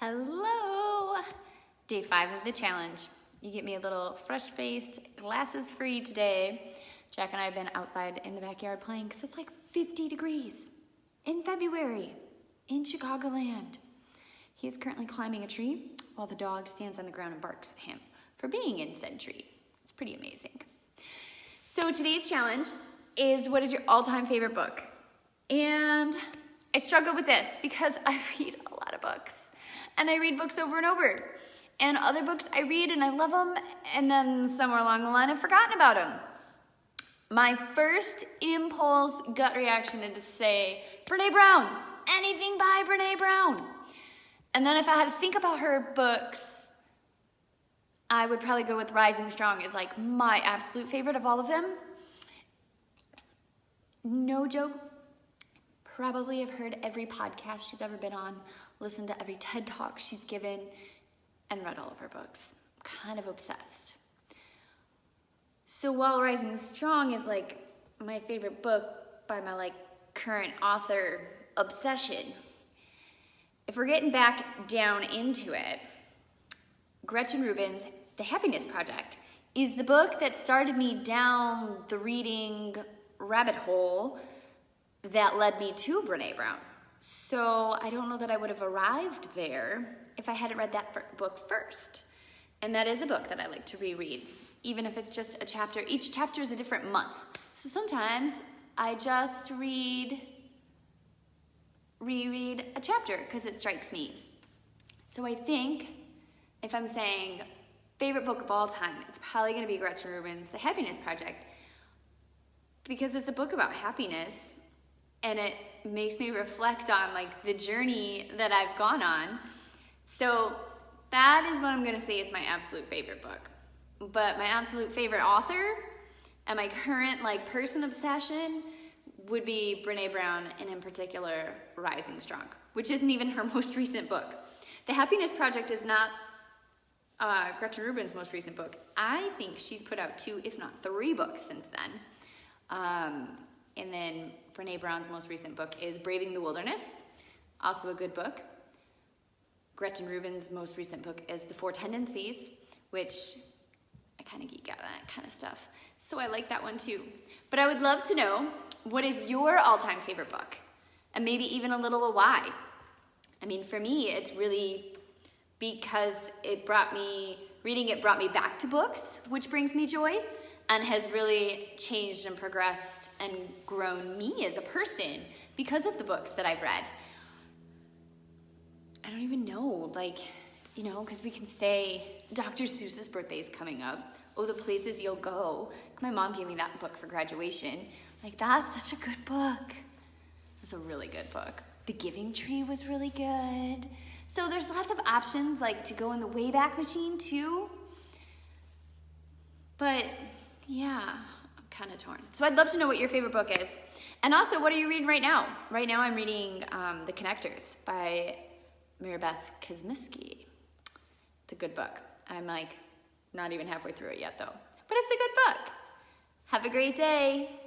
Hello! Day 5 of the challenge. You get me a little fresh-faced, glasses-free today. Jack and I have been outside in the backyard playing because it's like 50 degrees in February in Chicagoland. He is currently climbing a tree while the dog stands on the ground and barks at him for being in said tree. It's pretty amazing. So today's challenge is, what is your all-time favorite book? And I struggle with this because I read a lot of books. And I read books over and over. And other books I read and I love them, and then somewhere along the line I've forgotten about them. My first impulse gut reaction is to say, Brené Brown, anything by Brené Brown. And then if I had to think about her books, I would probably go with Rising Strong as like my absolute favorite of all of them. No joke, probably have heard every podcast she's ever been on, listened to every TED Talk she's given, and read all of her books. I'm kind of obsessed. So while Rising Strong is like my favorite book by my current author obsession, if we're getting back down into it, Gretchen Rubin's The Happiness Project is the book that started me down the reading rabbit hole that led me to Brené Brown. So I don't know that I would have arrived there if I hadn't read that book first. And that is a book that I like to reread, even if it's just a chapter. Each chapter is a different month. So sometimes I just reread a chapter because it strikes me. So I think if I'm saying favorite book of all time, it's probably going to be Gretchen Rubin's The Happiness Project, because it's a book about happiness. And it makes me reflect on the journey that I've gone on. So that is what I'm gonna say is my absolute favorite book. But my absolute favorite author and my current person obsession would be Brené Brown, and in particular Rising Strong, which isn't even her most recent book. The Happiness Project is not Gretchen Rubin's most recent book. I think she's put out 2, if not 3 books since then. And then Brené Brown's most recent book is Braving the Wilderness, also a good book. Gretchen Rubin's most recent book is The 4 Tendencies, which I kind of geek out on that kind of stuff. So I like that one too. But I would love to know, what is your all-time favorite book? And maybe even a little why. I mean, for me, it's really because reading it brought me back to books, which brings me joy, and has really changed and progressed and grown me as a person because of the books that I've read. I don't even know, because we can say Dr. Seuss's birthday is coming up. Oh, The Places You'll Go. My mom gave me that book for graduation. That's such a good book. It's a really good book. The Giving Tree was really good. So there's lots of options to go in the Wayback Machine too. But yeah, I'm kind of torn. So I'd love to know what your favorite book is. And also, what are you reading right now? Right now I'm reading The Connectors by Marybeth Kosmiski. It's a good book. I'm not even halfway through it yet though. But it's a good book. Have a great day.